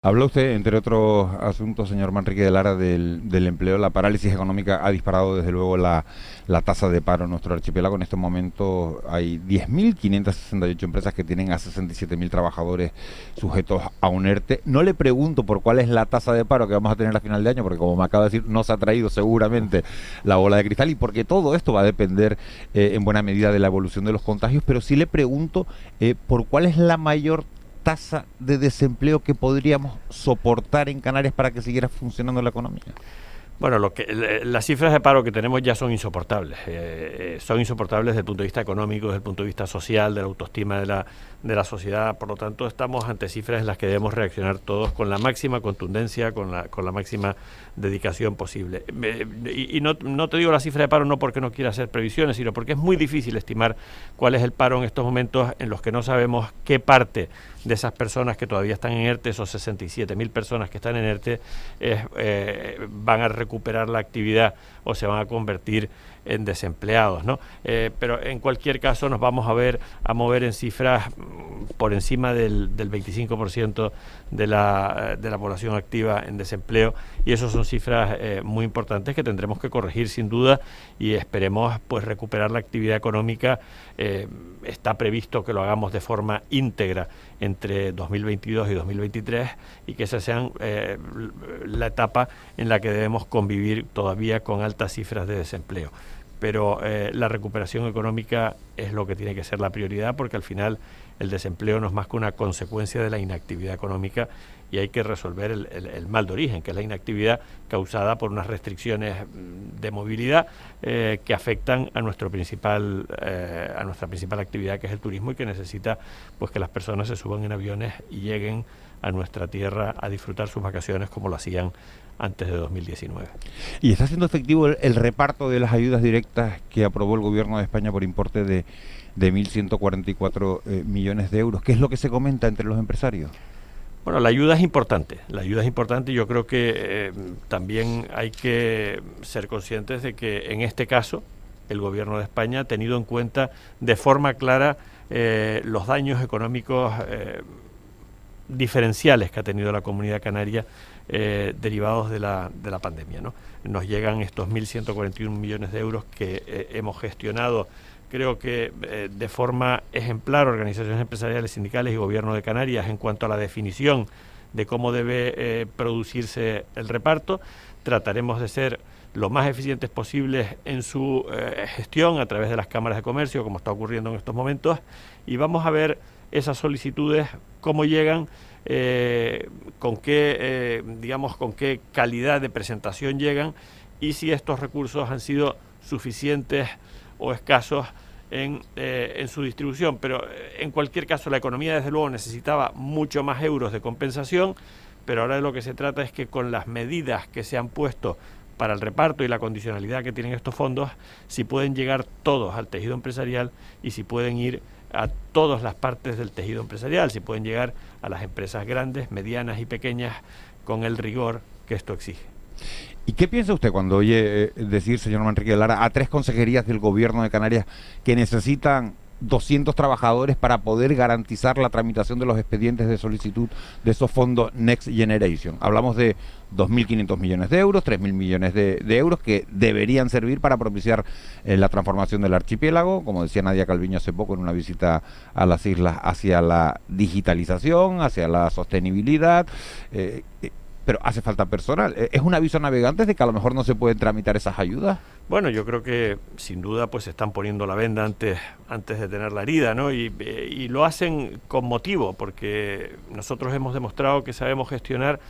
Habla usted, entre otros asuntos, señor Manrique de Lara, del empleo. La parálisis económica ha disparado, desde luego, la tasa de paro en nuestro archipiélago. En estos momentos hay 10.568 empresas que tienen a 67.000 trabajadores sujetos a un ERTE. No le pregunto por cuál es la tasa de paro que vamos a tener a final de año, porque como me acaba de decir, no se ha traído seguramente la bola de cristal, y porque todo esto va a depender en buena medida de la evolución de los contagios, pero sí le pregunto por cuál es la mayor tasa de desempleo que podríamos soportar en Canarias para que siguiera funcionando la economía. Bueno, las cifras de paro que tenemos ya son insoportables. Son insoportables desde el punto de vista económico, desde el punto de vista social, de la autoestima de la sociedad. Por lo tanto, estamos ante cifras en las que debemos reaccionar todos con la máxima contundencia, con la máxima dedicación posible. No te digo la cifra de paro no porque no quiera hacer previsiones, sino porque es muy difícil estimar cuál es el paro en estos momentos en los que no sabemos qué parte de esas personas que todavía están en ERTE, esos 67.000 personas que están en ERTE, van a recuperar la actividad o se van a convertir en desempleados, ¿no? Pero en cualquier caso nos vamos a mover en cifras por encima del 25% de la población activa en desempleo, y eso son cifras muy importantes que tendremos que corregir sin duda, y esperemos pues recuperar la actividad económica. Está previsto que lo hagamos de forma íntegra entre 2022 y 2023, y que esa sea la etapa en la que debemos convivir todavía con altas cifras de desempleo. Pero la recuperación económica es lo que tiene que ser la prioridad, porque al final el desempleo no es más que una consecuencia de la inactividad económica, y hay que resolver el mal de origen, que es la inactividad causada por unas restricciones de movilidad que afectan a nuestra principal actividad, que es el turismo, y que necesita pues que las personas se suban en aviones y lleguen a nuestra tierra a disfrutar sus vacaciones como lo hacían antes de 2019. ¿Y está siendo efectivo el reparto de las ayudas directas que aprobó el gobierno de España por importe de 1.144 millones de euros? ¿Qué es lo que se comenta entre los empresarios? Bueno, la ayuda es importante, y yo creo que también hay que ser conscientes de que en este caso el gobierno de España ha tenido en cuenta de forma clara los daños económicos diferenciales que ha tenido la Comunidad Canaria derivados de la pandemia, ¿no? Nos llegan estos 1.141 millones de euros que hemos gestionado, creo que de forma ejemplar, organizaciones empresariales, sindicales y gobierno de Canarias, en cuanto a la definición de cómo debe producirse el reparto. Trataremos de ser lo más eficientes posibles en su gestión a través de las cámaras de comercio, como está ocurriendo en estos momentos, y vamos a ver esas solicitudes, cómo llegan, con qué calidad de presentación llegan, y si estos recursos han sido suficientes o escasos en su distribución. Pero en cualquier caso la economía desde luego necesitaba mucho más euros de compensación, pero ahora de lo que se trata es que con las medidas que se han puesto para el reparto y la condicionalidad que tienen estos fondos, si pueden llegar todos al tejido empresarial, y si pueden ir a todas las partes del tejido empresarial, si pueden llegar a las empresas grandes, medianas y pequeñas con el rigor que esto exige. ¿Y qué piensa usted cuando oye decir, señor Manrique de Lara, a 3 consejerías del gobierno de Canarias que necesitan 200 trabajadores para poder garantizar la tramitación de los expedientes de solicitud de esos fondos Next Generation? Hablamos de 2.500 millones de euros, 3.000 millones de euros que deberían servir para propiciar la transformación del archipiélago, como decía Nadia Calviño hace poco en una visita a las islas, hacia la digitalización, hacia la sostenibilidad. Pero hace falta personal. ¿Es un aviso a navegantes de que a lo mejor no se pueden tramitar esas ayudas? Bueno, yo creo que sin duda pues están poniendo la venda antes de tener la herida, ¿no? Y lo hacen con motivo, porque nosotros hemos demostrado que sabemos gestionar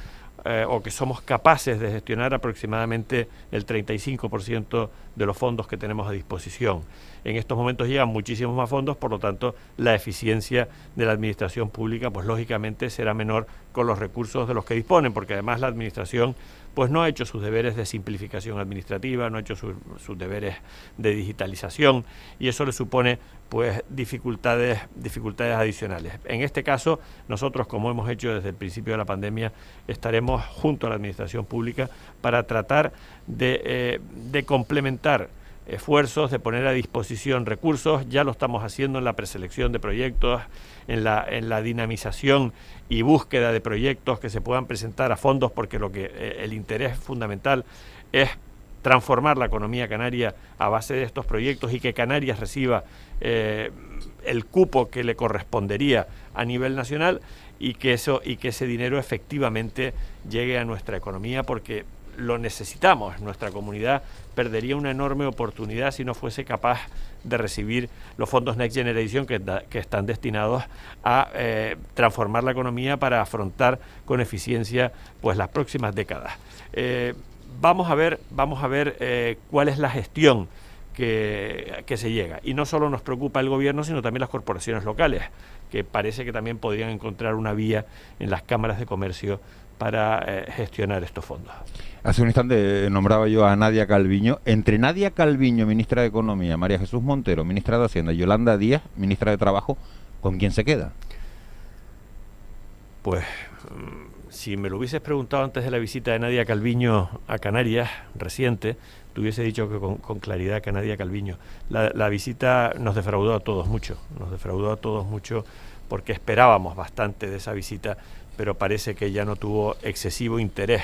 o que somos capaces de gestionar aproximadamente el 35% de los fondos que tenemos a disposición. En estos momentos llegan muchísimos más fondos, por lo tanto la eficiencia de la administración pública pues lógicamente será menor con los recursos de los que disponen, porque además la administración pues no ha hecho sus deberes de simplificación administrativa, no ha hecho sus deberes de digitalización, y eso le supone pues dificultades adicionales. En este caso, nosotros, como hemos hecho desde el principio de la pandemia, estaremos junto a la administración pública para tratar de complementar esfuerzos, de poner a disposición recursos. Ya lo estamos haciendo en la preselección de proyectos, en la dinamización y búsqueda de proyectos que se puedan presentar a fondos, porque el interés fundamental es transformar la economía canaria a base de estos proyectos y que Canarias reciba el cupo que le correspondería a nivel nacional y que ese dinero efectivamente llegue a nuestra economía, porque lo necesitamos. Nuestra comunidad perdería una enorme oportunidad si no fuese capaz de recibir los fondos Next Generation que están destinados a transformar la economía para afrontar con eficiencia pues las próximas décadas. Vamos a ver cuál es la gestión que se llega. Y no solo nos preocupa el gobierno, sino también las corporaciones locales, que parece que también podrían encontrar una vía en las cámaras de comercio para gestionar estos fondos. Hace un instante nombraba yo a Nadia Calviño. Entre Nadia Calviño, ministra de Economía, María Jesús Montero, ministra de Hacienda, y Yolanda Díaz, ministra de Trabajo, ¿con quién se queda? Pues si me lo hubieses preguntado antes de la visita de Nadia Calviño a Canarias, reciente, te hubiese dicho que con claridad que Nadia Calviño. La visita nos defraudó a todos mucho, porque esperábamos bastante de esa visita, pero parece que ya no tuvo excesivo interés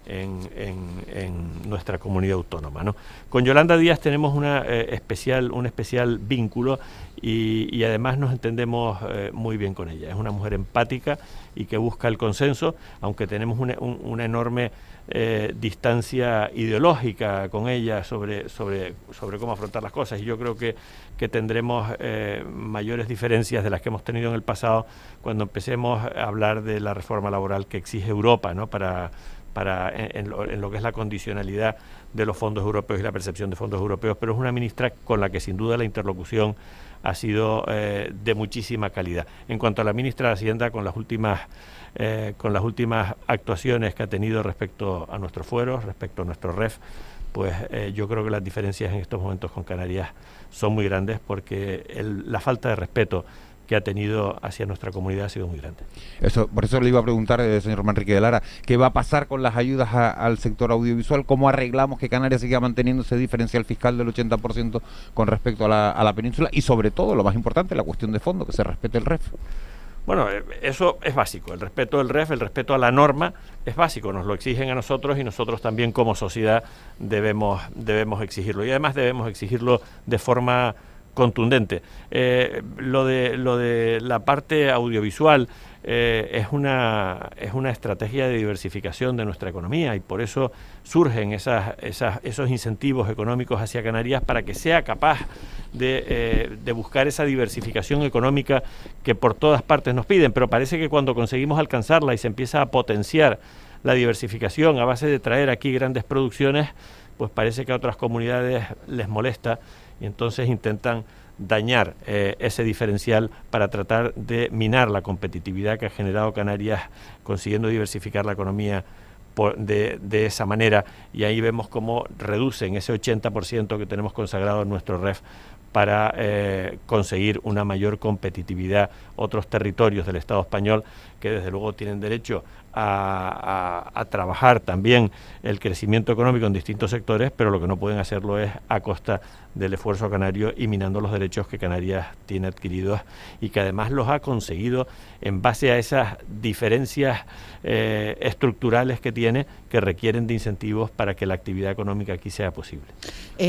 en nuestra comunidad autónoma, ¿no? Con Yolanda Díaz tenemos un especial vínculo y además nos entendemos muy bien con ella. Es una mujer empática y que busca el consenso, aunque tenemos una enorme distancia ideológica con ella sobre cómo afrontar las cosas, y yo creo que tendremos mayores diferencias de las que hemos tenido en el pasado cuando empecemos a hablar de la reforma laboral que exige Europa, ¿no? En lo que es la condicionalidad de los fondos europeos y la percepción de fondos europeos, pero es una ministra con la que sin duda la interlocución ha sido de muchísima calidad. En cuanto a la ministra de Hacienda, con las últimas actuaciones que ha tenido respecto a nuestros fueros, respecto a nuestro REF, pues yo creo que las diferencias en estos momentos con Canarias son muy grandes, porque la falta de respeto que ha tenido hacia nuestra comunidad ha sido muy grande. Por eso le iba a preguntar, señor Manrique de Lara, ¿qué va a pasar con las ayudas al sector audiovisual? ¿Cómo arreglamos que Canarias siga manteniendo ese diferencial fiscal del 80% con respecto a la península? Y sobre todo, lo más importante, la cuestión de fondo, que se respete el REF. Bueno, eso es básico. El respeto del REF, el respeto a la norma es básico. Nos lo exigen a nosotros y nosotros también como sociedad debemos exigirlo. Y además debemos exigirlo de forma contundente. Lo de la parte audiovisual es una estrategia de diversificación de nuestra economía, y por eso surgen esos incentivos económicos hacia Canarias, para que sea capaz de buscar esa diversificación económica que por todas partes nos piden. Pero parece que cuando conseguimos alcanzarla y se empieza a potenciar la diversificación a base de traer aquí grandes producciones, pues parece que a otras comunidades les molesta, y entonces intentan dañar ese diferencial para tratar de minar la competitividad que ha generado Canarias, consiguiendo diversificar la economía de esa manera, y ahí vemos cómo reducen ese 80% que tenemos consagrado en nuestro REF para conseguir una mayor competitividad otros territorios del Estado español, que desde luego tienen derecho a trabajar también el crecimiento económico en distintos sectores, pero lo que no pueden hacerlo es a costa del esfuerzo canario y minando los derechos que Canarias tiene adquiridos, y que además los ha conseguido en base a esas diferencias estructurales que tiene, que requieren de incentivos para que la actividad económica aquí sea posible.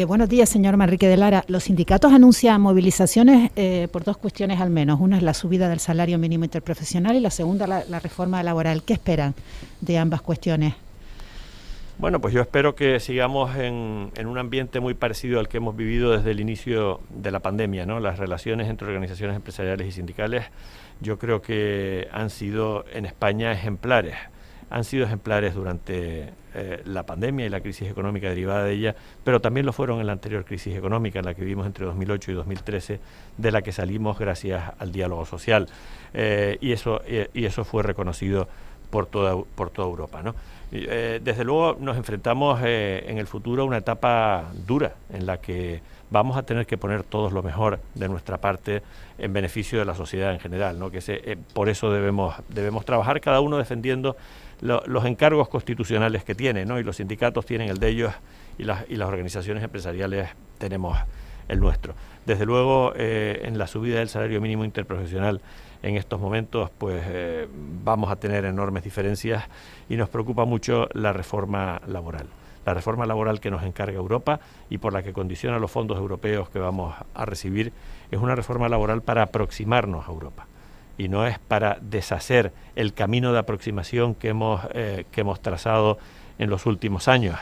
Buenos días, señor Manrique de Lara. Los sindicatos anuncian movilizaciones por dos cuestiones al menos. Una es la subida del salario mínimo interprofesional y la segunda la reforma laboral. ¿Qué esperan de ambas cuestiones? Bueno, pues yo espero que sigamos en un ambiente muy parecido al que hemos vivido desde el inicio de la pandemia, ¿no? Las relaciones entre organizaciones empresariales y sindicales, yo creo que han sido en España ejemplares. Han sido ejemplares durante la pandemia y la crisis económica derivada de ella, pero también lo fueron en la anterior crisis económica, en la que vivimos entre 2008 y 2013, de la que salimos gracias al diálogo social. Y eso fue reconocido por toda Europa, ¿no? Desde luego nos enfrentamos en el futuro a una etapa dura en la que vamos a tener que poner todos lo mejor de nuestra parte en beneficio de la sociedad en general, ¿no? Por eso debemos trabajar cada uno defendiendo los encargos constitucionales que tiene, ¿no? Y los sindicatos tienen el de ellos y las organizaciones empresariales tenemos el nuestro. Desde luego, en la subida del salario mínimo interprofesional en estos momentos, pues vamos a tener enormes diferencias y nos preocupa mucho la reforma laboral. La reforma laboral que nos encarga Europa y por la que condiciona los fondos europeos que vamos a recibir es una reforma laboral para aproximarnos a Europa y no es para deshacer el camino de aproximación que hemos trazado en los últimos años.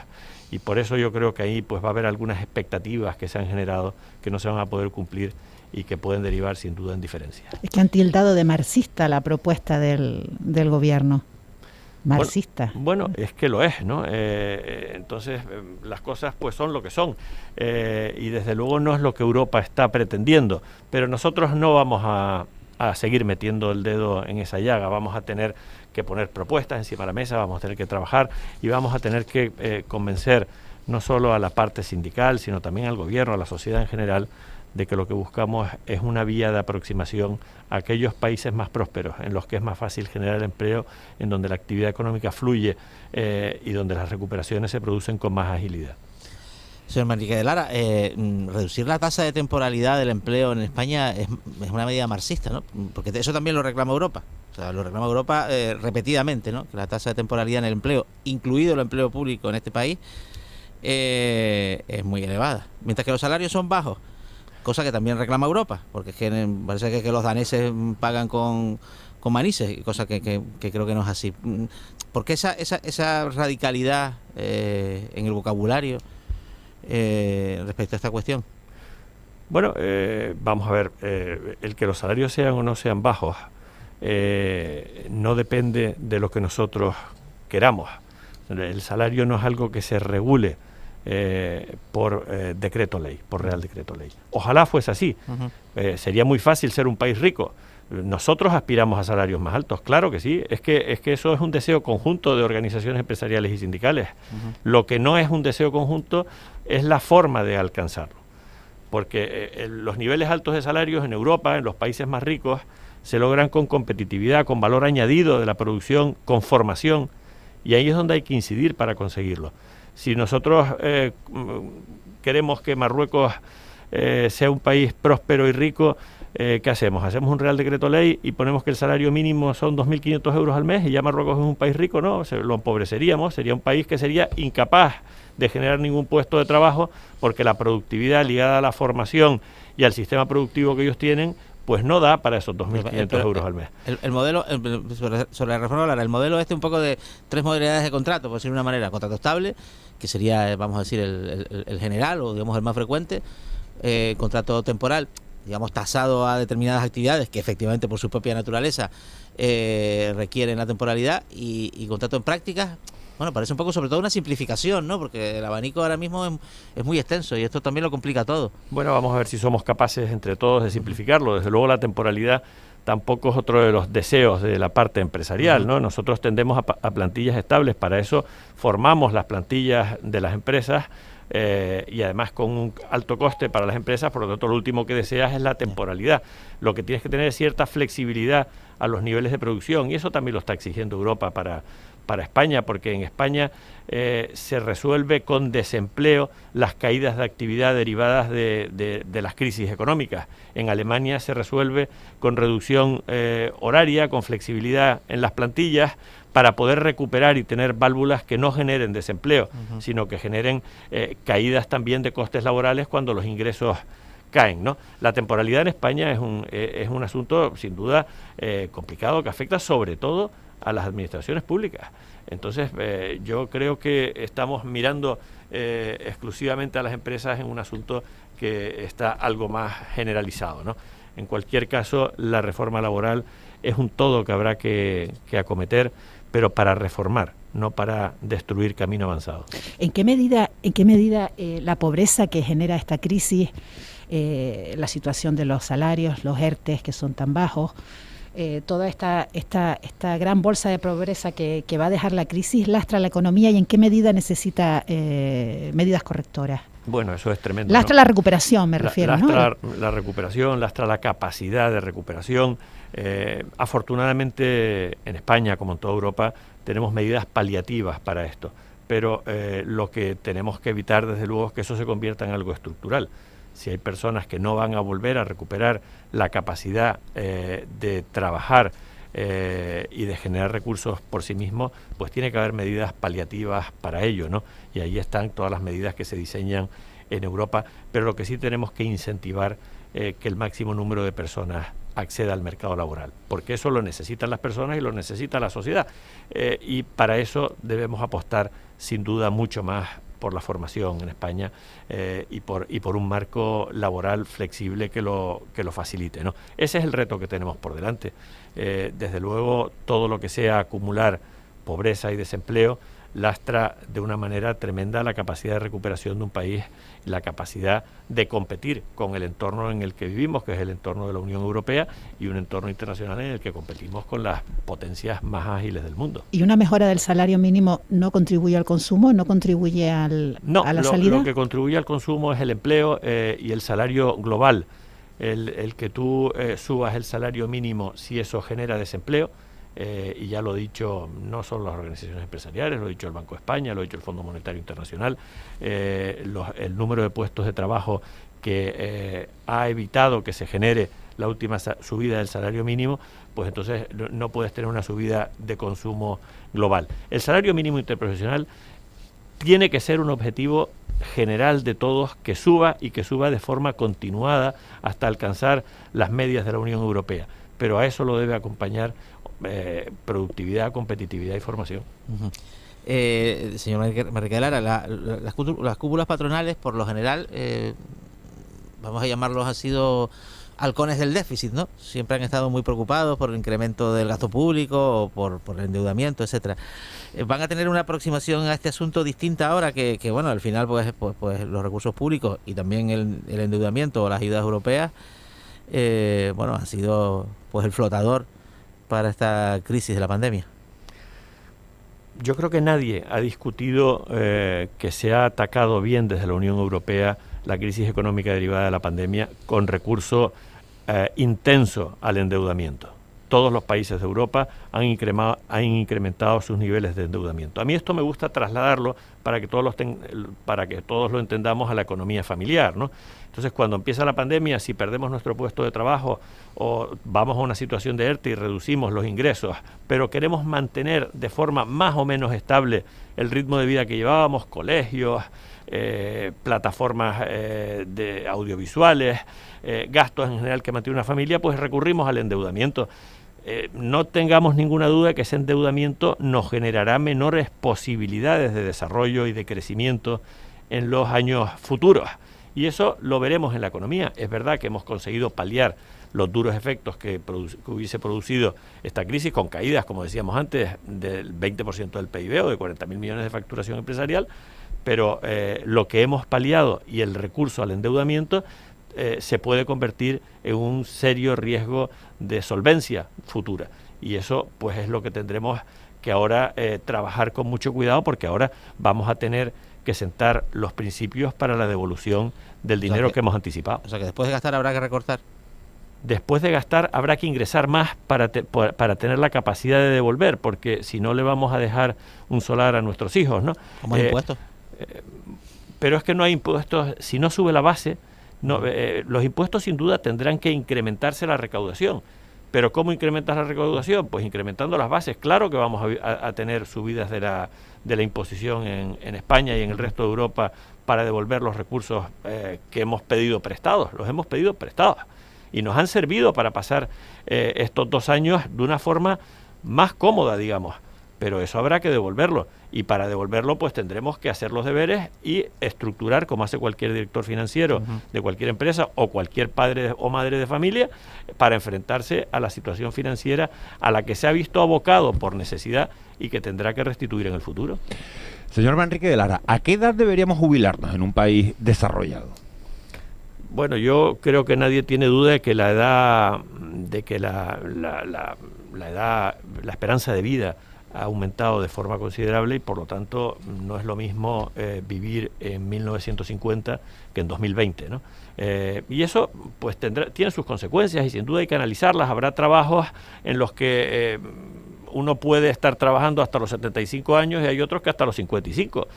Y por eso yo creo que ahí pues va a haber algunas expectativas que se han generado que no se van a poder cumplir y que pueden derivar sin duda en diferencias. Es que han tildado de marxista la propuesta del gobierno. Marxista. Bueno, es que lo es, ¿no? Entonces las cosas pues son lo que son y desde luego no es lo que Europa está pretendiendo, pero nosotros no vamos a seguir metiendo el dedo en esa llaga, vamos a tener que poner propuestas encima de la mesa, vamos a tener que trabajar y vamos a tener que convencer no solo a la parte sindical, sino también al gobierno, a la sociedad en general, de que lo que buscamos es una vía de aproximación a aquellos países más prósperos, en los que es más fácil generar empleo, en donde la actividad económica fluye y donde las recuperaciones se producen con más agilidad. Señor Manrique de Lara, reducir la tasa de temporalidad del empleo en España es una medida marxista, ¿no? Porque eso también lo reclama Europa. O sea, lo reclama Europa repetidamente, ¿no? Que la tasa de temporalidad en el empleo, incluido el empleo público en este país, es muy elevada. Mientras que los salarios son bajos, cosa que también reclama Europa, porque es que parece que los daneses pagan con manises, cosa que creo que no es así. ¿Por qué esa radicalidad en el vocabulario respecto a esta cuestión? Bueno, vamos a ver, el que los salarios sean o no sean bajos no depende de lo que nosotros queramos. El salario no es algo que se regule por decreto ley, por Real Decreto Ley. Ojalá fuese así. Sería muy fácil ser un país rico. Nosotros aspiramos a salarios más altos, claro que sí. Es que eso es un deseo conjunto de organizaciones empresariales y sindicales. Lo que no es un deseo conjunto es la forma de alcanzarlo. Porque los niveles altos de salarios en Europa, en los países más ricos, se logran con competitividad, con valor añadido de la producción, con formación, y ahí es donde hay que incidir para conseguirlo. Si nosotros queremos que Marruecos sea un país próspero y rico, ¿qué hacemos? Hacemos un Real Decreto Ley y ponemos que el salario mínimo son 2.500 euros al mes y ya Marruecos es un país rico. No, lo empobreceríamos, sería un país que sería incapaz de generar ningún puesto de trabajo porque la productividad ligada a la formación y al sistema productivo que ellos tienen pues no da para esos 2.500 euros al mes. El modelo, sobre la reforma laboral, el modelo un poco de 3 modalidades de contrato, por decirlo de una manera: contrato estable, que sería, vamos a decir, el general o digamos el más frecuente, contrato temporal, digamos tasado a determinadas actividades que efectivamente por su propia naturaleza requieren la temporalidad, y contrato en prácticas. Bueno, parece un poco sobre todo una simplificación, ¿no? Porque el abanico ahora mismo es muy extenso y esto también lo complica todo. Bueno, vamos a ver si somos capaces entre todos de simplificarlo. Desde luego la temporalidad tampoco es otro de los deseos de la parte empresarial, ¿no? Nosotros tendemos a plantillas estables, para eso formamos las plantillas de las empresas y además con un alto coste para las empresas, por lo tanto lo último que deseas es la temporalidad. Lo que tienes que tener es cierta flexibilidad a los niveles de producción y eso también lo está exigiendo Europa para España, porque en España se resuelve con desempleo las caídas de actividad derivadas de las crisis económicas. En Alemania se resuelve con reducción horaria, con flexibilidad en las plantillas, para poder recuperar y tener válvulas que no generen desempleo, sino que generen caídas también de costes laborales cuando los ingresos caen, ¿no? La temporalidad en España es un asunto sin duda complicado, que afecta sobre todo a las administraciones públicas. Entonces yo creo que estamos mirando exclusivamente a las empresas en un asunto que está algo más generalizado, ¿no? En cualquier caso, la reforma laboral es un todo que habrá que acometer, pero para reformar, no para destruir camino avanzado. ¿En qué medida la pobreza que genera esta crisis, la situación de los salarios, los ERTES que son tan bajos, toda esta gran bolsa de pobreza que va a dejar la crisis lastra la economía y en qué medida necesita medidas correctoras? Bueno, eso es tremendo. Lastra, ¿no? La recuperación, me refiero, lastra, ¿no? La recuperación, lastra la capacidad de recuperación. Afortunadamente, en España, como en toda Europa, tenemos medidas paliativas para esto. Pero lo que tenemos que evitar, desde luego, es que eso se convierta en algo estructural. Si hay personas que no van a volver a recuperar la capacidad de trabajar y de generar recursos por sí mismos, pues tiene que haber medidas paliativas para ello, ¿no? Y ahí están todas las medidas que se diseñan en Europa, pero lo que sí tenemos que incentivar que el máximo número de personas acceda al mercado laboral, porque eso lo necesitan las personas y lo necesita la sociedad, y para eso debemos apostar sin duda mucho más por la formación en España y por un marco laboral flexible que lo facilite, ¿no? Ese es el reto que tenemos por delante. Desde luego, todo lo que sea acumular pobreza y desempleo lastra de una manera tremenda la capacidad de recuperación de un país, la capacidad de competir con el entorno en el que vivimos, que es el entorno de la Unión Europea, y un entorno internacional en el que competimos con las potencias más ágiles del mundo. ¿Y una mejora del salario mínimo no contribuye al consumo, no contribuye a la salida? Lo que contribuye al consumo es el empleo y el salario global. El que tú subas el salario mínimo, si eso genera desempleo, y ya lo he dicho no solo las organizaciones empresariales, lo ha dicho el Banco de España, lo ha dicho el Fondo Monetario Internacional, el número de puestos de trabajo que ha evitado que se genere la última subida del salario mínimo, pues entonces no puedes tener una subida de consumo global. El salario mínimo interprofesional tiene que ser un objetivo general de todos, que suba y que suba de forma continuada hasta alcanzar las medias de la Unión Europea, pero a eso lo debe acompañar productividad, competitividad y formación. Señor Manrique de Lara, las cúpulas patronales, por lo general, vamos a llamarlos, han sido halcones del déficit, ¿no? Siempre han estado muy preocupados por el incremento del gasto público o por el endeudamiento, etcétera. ¿Van a tener una aproximación a este asunto distinta ahora que bueno, al final pues los recursos públicos y también el endeudamiento o las ayudas europeas bueno, han sido pues el flotador para esta crisis de la pandemia? Yo creo que nadie ha discutido que se ha atacado bien desde la Unión Europea la crisis económica derivada de la pandemia con recurso intenso al endeudamiento. Todos los países de Europa han incrementado sus niveles de endeudamiento. A mí esto me gusta trasladarlo para que todos lo entendamos a la economía familiar, ¿no? Entonces, cuando empieza la pandemia, si perdemos nuestro puesto de trabajo o vamos a una situación de ERTE y reducimos los ingresos, pero queremos mantener de forma más o menos estable el ritmo de vida que llevábamos, colegios, plataformas de audiovisuales, gastos en general que mantiene una familia, pues recurrimos al endeudamiento. No tengamos ninguna duda que ese endeudamiento nos generará menores posibilidades de desarrollo y de crecimiento en los años futuros. Y eso lo veremos en la economía. Es verdad que hemos conseguido paliar los duros efectos que hubiese producido esta crisis, con caídas, como decíamos antes, del 20% del PIB o de 40.000 millones de facturación empresarial, pero lo que hemos paliado y el recurso al endeudamiento se puede convertir en un serio riesgo de solvencia futura. Y eso pues es lo que tendremos que ahora trabajar con mucho cuidado, porque ahora vamos a tener que sentar los principios para la devolución del dinero que hemos anticipado. O sea que después de gastar habrá que recortar. Después de gastar habrá que ingresar más para tener la capacidad de devolver, porque si no le vamos a dejar un solar a nuestros hijos, ¿no? ¿Cómo hay impuestos? Pero es que no hay impuestos, si no sube la base, los impuestos sin duda tendrán que incrementarse la recaudación. Pero ¿cómo incrementas la recaudación? Pues incrementando las bases. Claro que vamos a tener subidas de la imposición en España y en el resto de Europa para devolver los recursos que hemos pedido prestados. Los hemos pedido prestados y nos han servido para pasar estos 2 años de una forma más cómoda, digamos. Pero eso habrá que devolverlo, y para devolverlo pues tendremos que hacer los deberes y estructurar, como hace cualquier director financiero de cualquier empresa o cualquier padre o madre de familia, para enfrentarse a la situación financiera a la que se ha visto abocado por necesidad y que tendrá que restituir en el futuro. Señor Manrique de Lara, ¿a qué edad deberíamos jubilarnos en un país desarrollado? Bueno, yo creo que nadie tiene duda de que la edad, la esperanza de vida ha aumentado de forma considerable y por lo tanto no es lo mismo vivir en 1950 que en 2020, ¿no? Y eso pues tiene sus consecuencias y sin duda hay que analizarlas. Habrá trabajos en los que uno puede estar trabajando hasta los 75 años y hay otros que hasta los 55.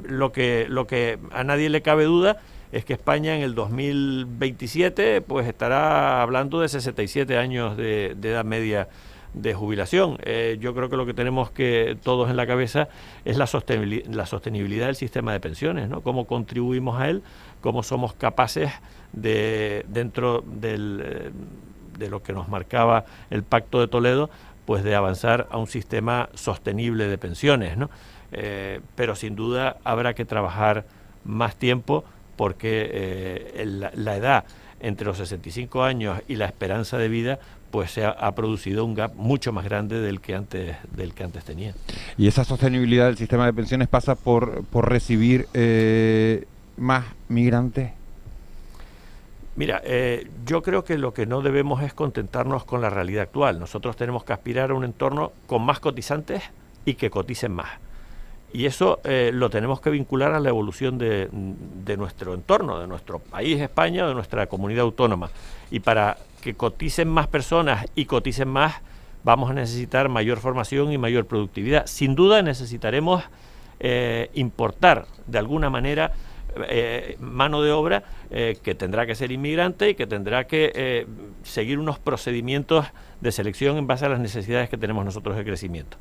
Lo que a nadie le cabe duda es que España en el 2027 pues estará hablando de 67 años de edad media de jubilación. Yo creo que lo que tenemos que todos en la cabeza es la sostenibilidad del sistema de pensiones, ¿no? Cómo contribuimos a él, cómo somos capaces de, dentro de lo que nos marcaba el Pacto de Toledo, pues de avanzar a un sistema sostenible de pensiones, ¿no? Pero sin duda habrá que trabajar más tiempo porque la edad entre los 65 años y la esperanza de vida pues se ha producido un gap mucho más grande del que antes tenía. Y esa sostenibilidad del sistema de pensiones pasa por recibir más migrantes. Mira, yo creo que lo que no debemos es contentarnos con la realidad actual. Nosotros tenemos que aspirar a un entorno con más cotizantes y que coticen más. Y eso lo tenemos que vincular a la evolución de nuestro entorno, de nuestro país, España, de nuestra comunidad autónoma. Y para que coticen más personas y coticen más, vamos a necesitar mayor formación y mayor productividad. Sin duda necesitaremos importar de alguna manera mano de obra que tendrá que ser inmigrante y que tendrá que seguir unos procedimientos de selección en base a las necesidades que tenemos nosotros de crecimiento.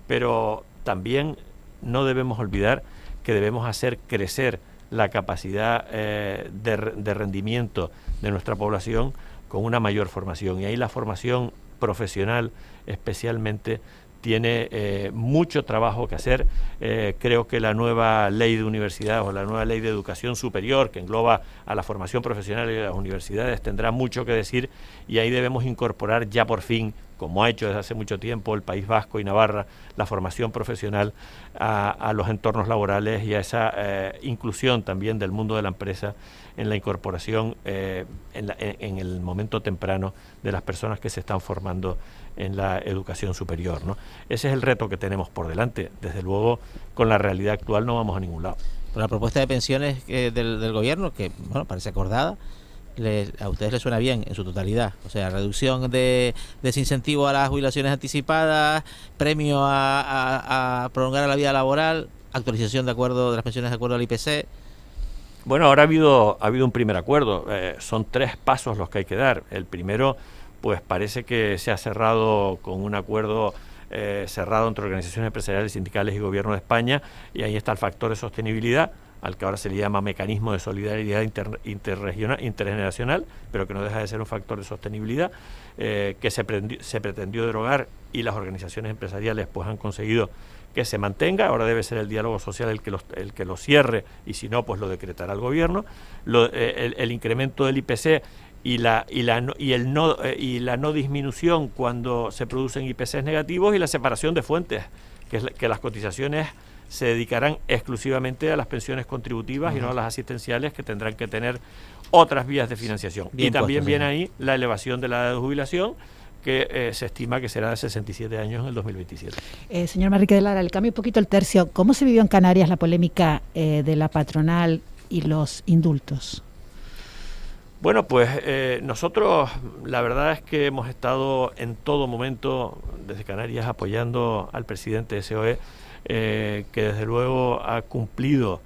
Pero también no debemos olvidar que debemos hacer crecer la capacidad de rendimiento de nuestra población con una mayor formación. Y ahí la formación profesional especialmente tiene mucho trabajo que hacer. Creo que la nueva ley de universidades o la nueva ley de educación superior que engloba a la formación profesional y a las universidades tendrá mucho que decir y ahí debemos incorporar ya por fin, como ha hecho desde hace mucho tiempo el País Vasco y Navarra, la formación profesional a los entornos laborales y a esa inclusión también del mundo de la empresa en la incorporación en el momento temprano de las personas que se están formando en la educación superior, ¿no? Ese es el reto que tenemos por delante. Desde luego, con la realidad actual no vamos a ningún lado. La propuesta de pensiones del gobierno, que bueno, parece acordada, a ustedes les suena bien en su totalidad. O sea, reducción de ese incentivo a las jubilaciones anticipadas, premio a prolongar la vida laboral, actualización de las pensiones de acuerdo al IPC. Bueno, ahora ha habido un primer acuerdo. Son 3 pasos los que hay que dar. El primero, pues parece que se ha cerrado con un acuerdo cerrado entre organizaciones empresariales, sindicales y gobierno de España, y ahí está el factor de sostenibilidad, al que ahora se le llama mecanismo de solidaridad intergeneracional, pero que no deja de ser un factor de sostenibilidad, que se pretendió derogar y las organizaciones empresariales pues han conseguido que se mantenga. Ahora debe ser el diálogo social el que lo cierre y si no pues lo decretará el gobierno. El incremento del IPC y la no disminución cuando se producen IPCs negativos y la separación de fuentes, que las cotizaciones se dedicarán exclusivamente a las pensiones contributivas y no a las asistenciales, que tendrán que tener otras vías de financiación. Y también viene ahí la elevación de la edad de jubilación, que se estima que será de 67 años en el 2027. Señor Manrique de Lara, le cambio un poquito el tercio. ¿Cómo se vivió en Canarias la polémica de la patronal y los indultos? Bueno, pues nosotros la verdad es que hemos estado en todo momento desde Canarias apoyando al presidente de SOE, que desde luego ha cumplido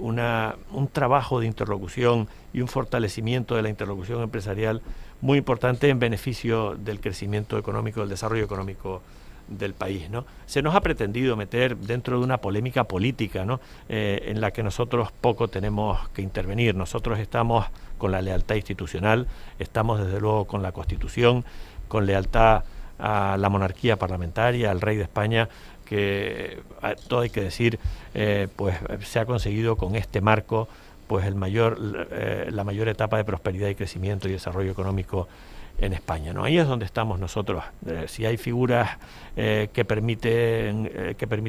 un trabajo de interlocución y un fortalecimiento de la interlocución empresarial muy importante en beneficio del crecimiento económico, del desarrollo económico del país, ¿no? Se nos ha pretendido meter dentro de una polémica política, ¿no? En la que nosotros poco tenemos que intervenir. Nosotros estamos con la lealtad institucional, estamos desde luego con la Constitución, con lealtad a la monarquía parlamentaria, al rey de España, que todo hay que decir, pues se ha conseguido con este marco pues la mayor etapa de prosperidad y crecimiento y desarrollo económico en España, ¿no? Ahí es donde estamos nosotros. Si hay figuras que permite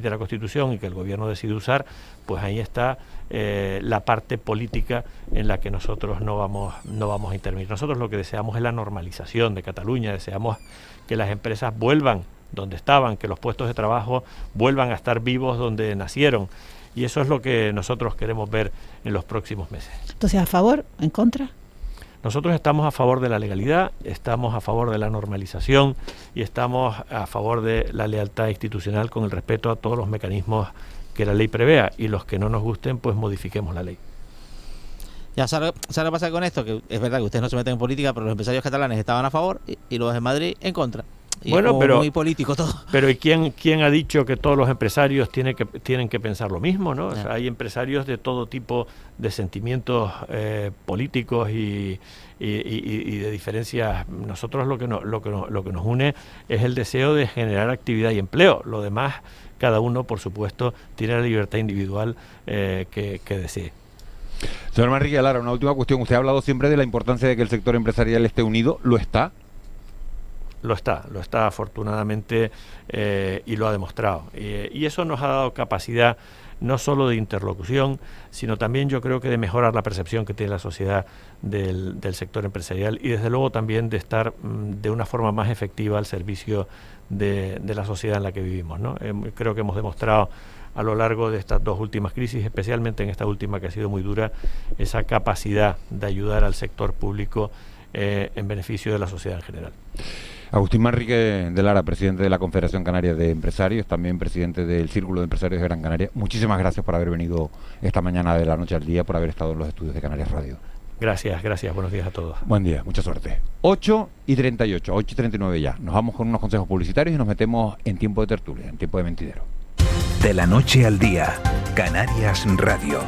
la Constitución y que el gobierno decide usar, pues ahí está la parte política en la que nosotros no vamos a intervenir. Nosotros lo que deseamos es la normalización de Cataluña, deseamos que las empresas vuelvan donde estaban, que los puestos de trabajo vuelvan a estar vivos donde nacieron, y eso es lo que nosotros queremos ver en los próximos meses. Entonces, ¿a favor? ¿En contra? Nosotros estamos a favor de la legalidad, estamos a favor de la normalización y estamos a favor de la lealtad institucional con el respeto a todos los mecanismos que la ley prevea, y los que no nos gusten, pues modifiquemos la ley. Ya, ¿sabe lo que pasa con esto? Que es verdad que ustedes no se meten en política, pero los empresarios catalanes estaban a favor y los de Madrid en contra. Y bueno, pero muy político todo. Pero ¿y quién ha dicho que todos los empresarios tienen que pensar lo mismo, ¿no? O sea, hay empresarios de todo tipo de sentimientos políticos y de diferencias. Nosotros lo que nos une es el deseo de generar actividad y empleo. Lo demás, cada uno, por supuesto, tiene la libertad individual que desee. Señor Manrique de Lara, una última cuestión. Usted ha hablado siempre de la importancia de que el sector empresarial esté unido. ¿Lo está? Lo está afortunadamente, y lo ha demostrado. Y eso nos ha dado capacidad no solo de interlocución, sino también, yo creo, que de mejorar la percepción que tiene la sociedad del sector empresarial, y desde luego también de estar de una forma más efectiva al servicio de la sociedad en la que vivimos, ¿no? Creo que hemos demostrado a lo largo de estas dos últimas crisis, especialmente en esta última que ha sido muy dura, esa capacidad de ayudar al sector público en beneficio de la sociedad en general. Agustín Manrique de Lara, presidente de la Confederación Canaria de Empresarios, también presidente del Círculo de Empresarios de Gran Canaria. Muchísimas gracias por haber venido esta mañana de La Noche al Día, por haber estado en los estudios de Canarias Radio. Gracias. Buenos días a todos. Buen día, mucha suerte. 8:38, 8:39 ya. Nos vamos con unos consejos publicitarios y nos metemos en tiempo de tertulia, en tiempo de mentidero. De La Noche al Día, Canarias Radio.